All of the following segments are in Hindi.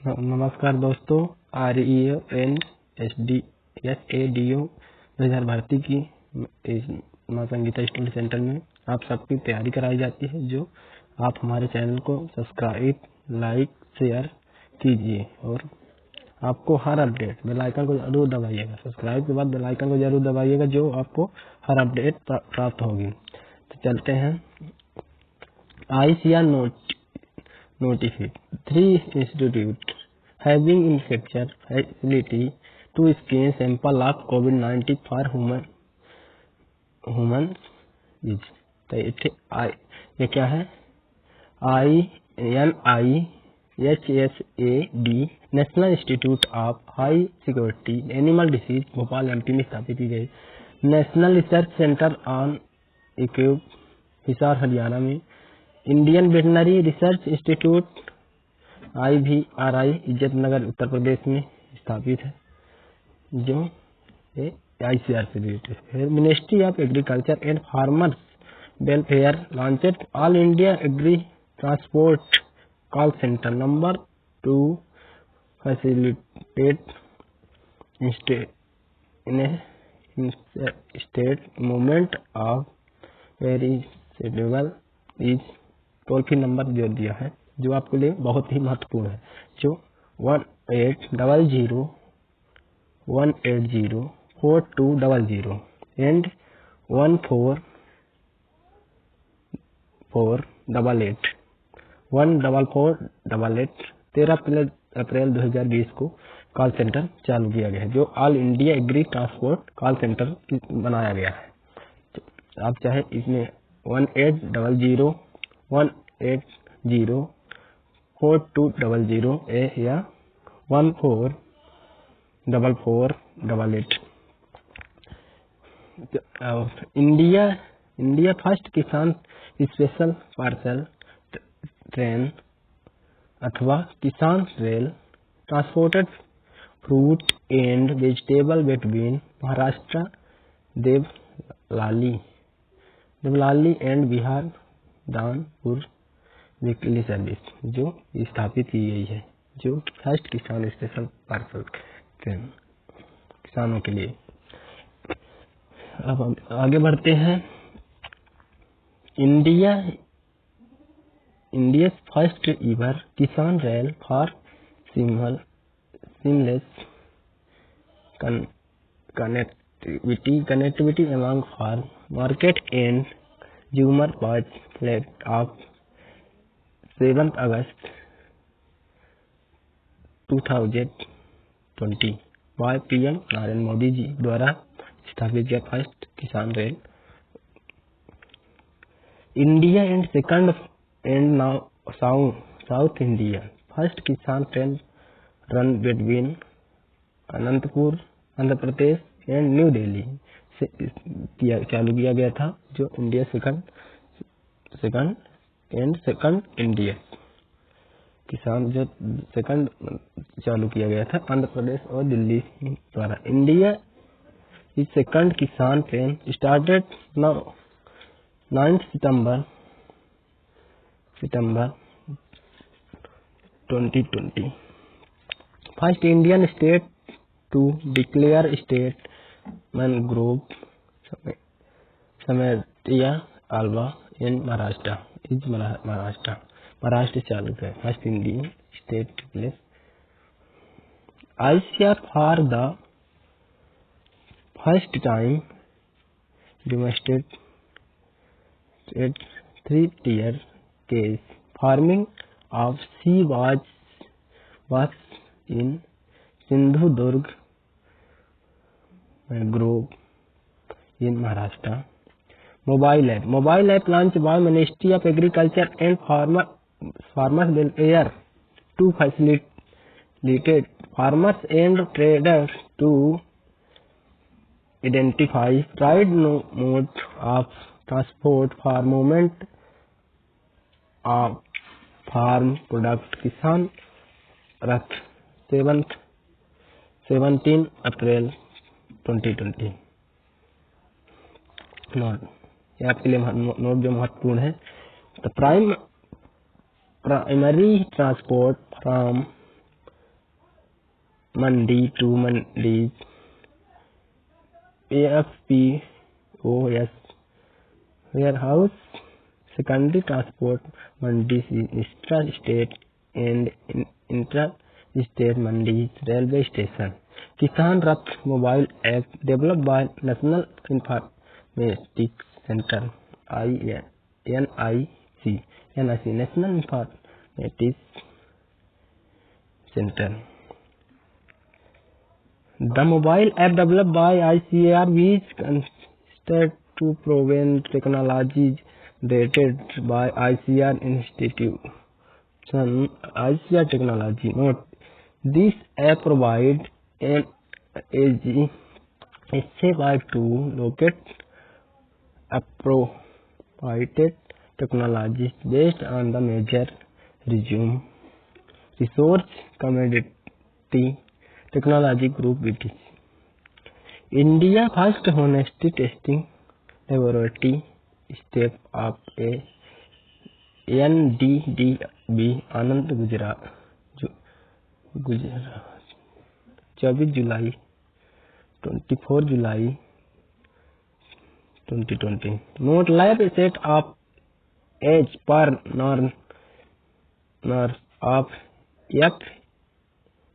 नमस्कार दोस्तों, REONSADO 2000 भर्ती की माँ संगीता स्टडी सेंटर में आप सबकी तैयारी कराई जाती है। जो आप हमारे चैनल को सब्सक्राइब, लाइक, शेयर कीजिए और आपको हर अपडेट बेल आइकन को जरूर दबाइएगा। सब्सक्राइब के बाद बेल आइकन को जरूर दबाइएगा, जो आपको हर अपडेट प्राप्त होगी। तो चलते हैं। ICAR notified 3 institutes having infrastructure facility to screen sample of COVID-19 for humans is। तो ये क्या है? NIHSAD national institute of high security animal disease Bhopal MP में स्थापित की गई national research centre on equine Hisar Haryana में Indian veterinary research institute IVRI Izzatnagar Uttar Pradesh में स्थापित है, जो ICAR से रिलेटेड है। Ministry of agriculture and farmers welfare launched all India agri transport call centre number 2 facilitate state movement of variable is toll free number जो दिया है, जो आपके लिए बहुत ही महत्वपूर्ण है, जो 1800-180-4200 एंड 14488 14488 13 अप्रैल 2020 को कॉल सेंटर चालू किया गया है, जो all India agri transport call centre बनाया गया है। तो आप चाहे इसमें 1800-180-4200 या 14488। India first Kisan special parcel train अथवा Kisan rail transported fruit and vegetable between Maharashtra Devlali and Bihar Danapur weekly service जो स्थापित की गई है, जो first Kisan special parcel train किसानों के लिए। अब हम आगे बढ़ते हैं। इंडिया फर्स्ट ईवर किसान rail for seamless connectivity among farm market and consumer was flagged of 7 August 2020 by PM Narendra Modi ji द्वारा स्थापित किया first Kisan rail. India and second and now South India first Kisan train run between Anantapur Andhra Pradesh and new Delhi से चालू किया गया था, जो इंडिया सेकंड इंडिया किसान जो सेकंड चालू किया गया था आंध्र प्रदेश और दिल्ली द्वारा। India is second Kisan train started 9 सितंबर 2020 first Indian state to declare state mangrove समेटिया आल्वा इन महाराष्ट्र चालू है first Indian state place. ICAR for the first time demonstrated 3-tier case farming of sea was in Sindhudurg mangrove in Maharashtra. Mobile app launch by ministry of agriculture and farmers welfare to facilitate farmers and traders to identify right mode of transport for movement of farm product किसान रथ 17 अप्रैल 2020 नोट। ये आपके लिए नोट जो महत्वपूर्ण है। The primary transport from mandi to mandis, AFPOS, warehouse, secondary transport, mandis, intra-state and intra-state mandis, railway station. Kisan Rath mobile app developed by National Informatics Center, NIC, National Informatics Center. The mobile app developed by ICAR is considered to proven technologies rated by ICAR Institute. ICAR Technology Note: this app provides an easy way to locate appropriate technologies based on the major resource commodity technology group BTC. India first honesty testing laboratory step up a NDDB Anand Gujarat 24 July 2020. Note: lab set up as per norm of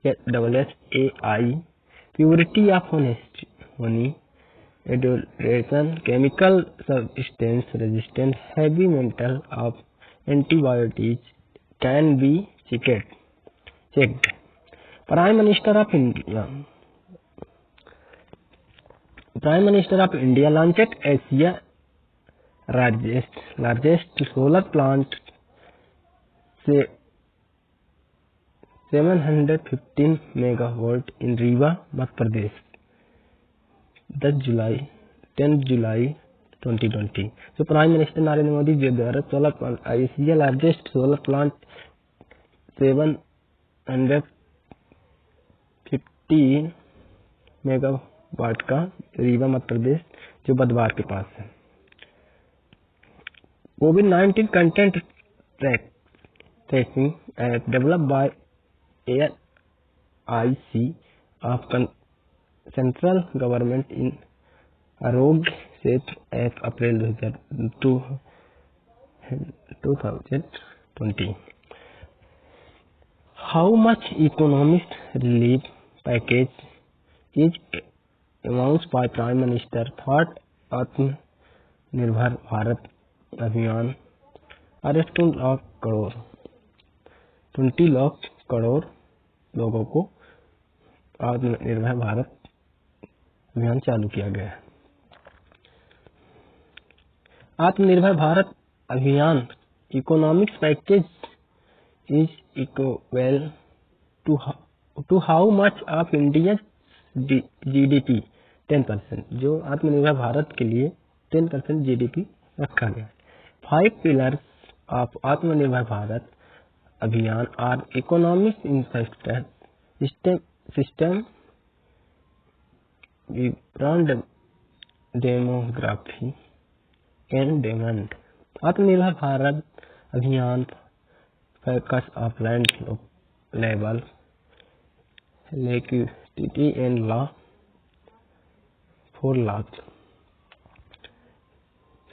FSSAI. Purity of honey, adulteration, chemical substance resistance, heavy metal of antibiotics can be checked. Prime Minister of India launched Asia largest solar plant, 715 megawatt in Rewa, Madhya Pradesh, 10 July 2020. So Prime Minister Narendra Modi जी द्वारा solar plant, Asia largest solar plant 750 megawatt का रीवा मध्य प्रदेश जो बदवार के पास है. COVID-19 content tracking app developed by AIC of Central Government in Arogya Setu App April 2020. How much economic relief package is announced by Prime Minister for Atmanirbhar Bharat अभियान? 20 लाख करोड़ लोगों को आत्मनिर्भर भारत अभियान चालू किया गया है. Atmanirbhar Bharat Abhiyan economic package is equal to how much of India GDP 10%, जो आत्मनिर्भर भारत के लिए 10% GDP रखा गया. 5 pillars of आत्मनिर्भर भारत अभियान आर इकोनॉमिक इंफ्रास्ट्रक्चर सिस्टम, विपणन, डेमोग्राफी एंड डिमांड. आत्मनिर्भर भारत अभियान focus of land level liquidity and law 4 lakh.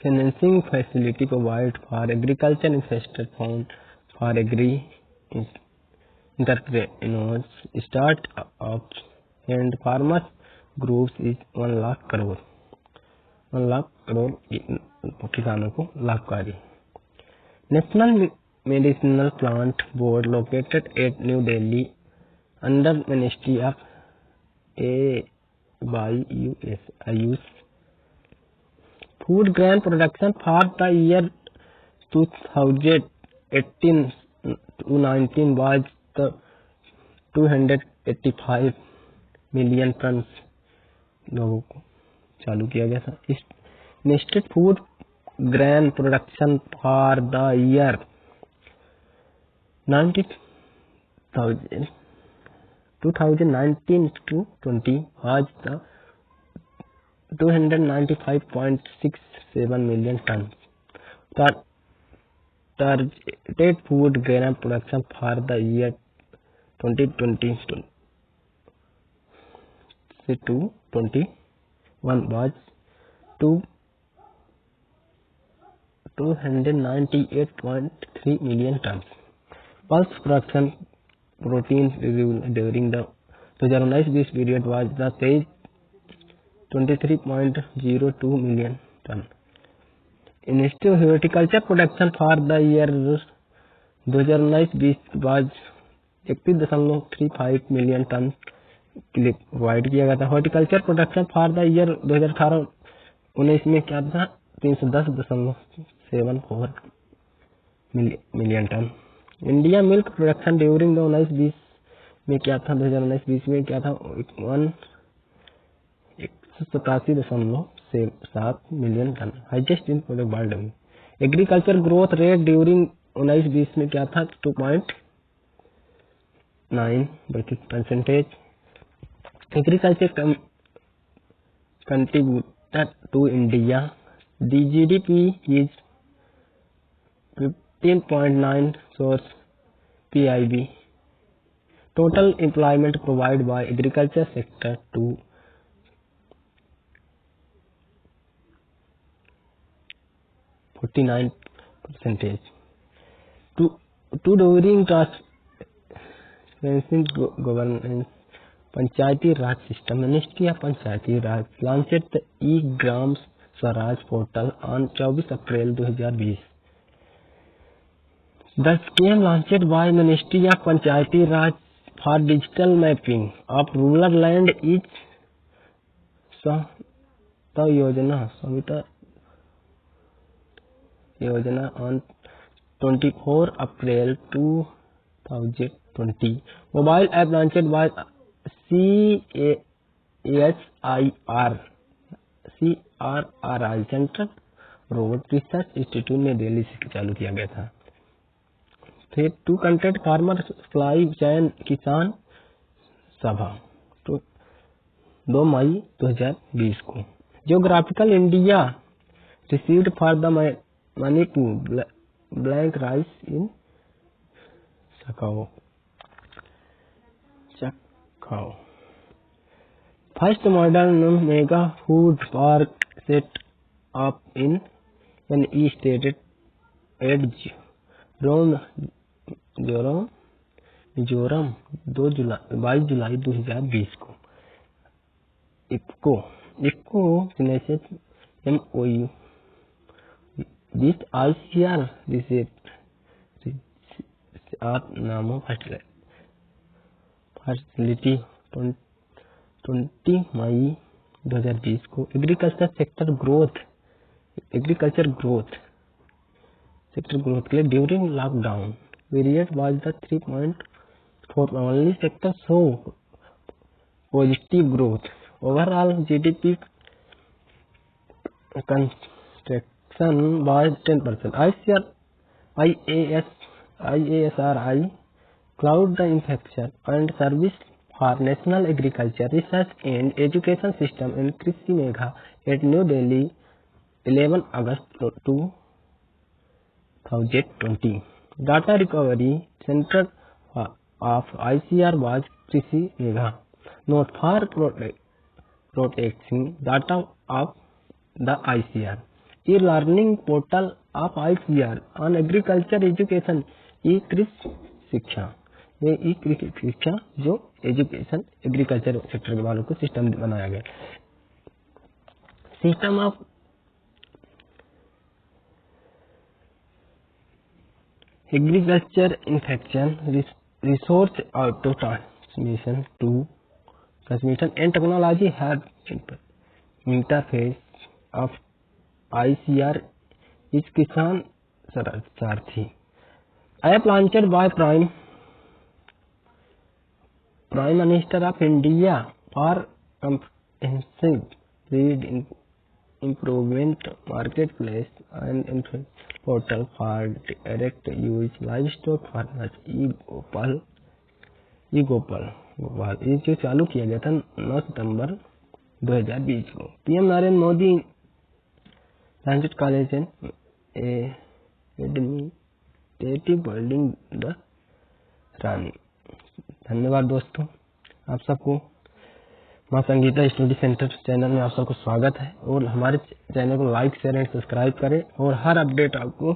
Financing facility provided for agriculture infrastructure fund for agri entrepreneurs, start-ups and farmers groups is 1 lakh crore. 1 lakh crore किसानों को लाभकारी. National Medicinal Plant Board located at New Delhi under Ministry of AYUS. Food grain production for the year 2018-19 was 285 million tons. लोगों को चालू किया गया था. Nested food grain production for the year 2019-20 was the 295.67 million tons. Targeted food grain production for the year 2020 से 221 was 298.3 million tons. Pulse production protein during the 2019-20 period was the stage 23.02 million ton. Institute horticulture production for the year 2019-20 was 31.35 million tonne provide किया गया था। Horticulture production for the year 2018-19 में क्या था? 310.74 million tonne. India milk production during the 19-20 में क्या था? 2019-20 में क्या था? 187.7 million tonne, highest in product world में। एग्रीकल्चर ग्रोथ रेट ड्यूरिंग 19-20 में क्या था? 2.9%। Agriculture contributed to India the GDP is 15.9 source PIB. Total employment provided by agriculture sector to 49%. To during transparency governance, Panchayati Raj system, ministry of Panchayati Raj launched the eGram Swaraj portal on 24 अप्रैल 2020। The scheme launched by ministry of Panchayati Raj for digital mapping of rural land is Swamitva Yojana on 24 अप्रैल 2020। Mobile app launched by CRRI central road research institute ने दिल्ली से चालू किया गया था। फिर 2 कंटेंट फार्मर सप्लाई चैन किसान सभा 2 मई 2020 को। Geographical India received for the Manipur black rice in Chakhao. First modern mega food park set up in E state at Mizoram 22 जुलाई 2020 को। IFFCO signature MOU with ICR nano facility 20 मई 2020 को। एग्रीकल्चर ग्रोथ के लिए during lockdown period was the 3.4 only sector show positive growth. Overall GDP construction was 10%। IASRI cloud the infrastructure and service for National Agriculture Research and Education System in Krishi Megha at New Delhi 11 August 2020. Data recovery center of ICR was Krishi Megha, not for protecting data of the ICR. E-learning portal of ICR on agriculture education e-कृषि शिक्षा। ये ई-कृषि शिक्षा जो एजुकेशन एग्रीकल्चर सेक्टर के वालों को सिस्टम बनाया गया। System of agriculture infection resource auto transmission and technology have interface of ICR is Kisan Sarathi app launched by prime minister of India for comprehensive breed improvement market place and portal for direct use livestock farmers e Gopal ये जो चालू किया गया था 9 सितंबर 2020 को। PM Narendra Modi launched college and administrative building the Rani. धन्यवाद दोस्तों आप सबको। माँ संगीता स्टडी सेंटर चैनल में आप सबको स्वागत है और हमारे चैनल को लाइक शेयर एंड सब्सक्राइब करें और हर अपडेट आपको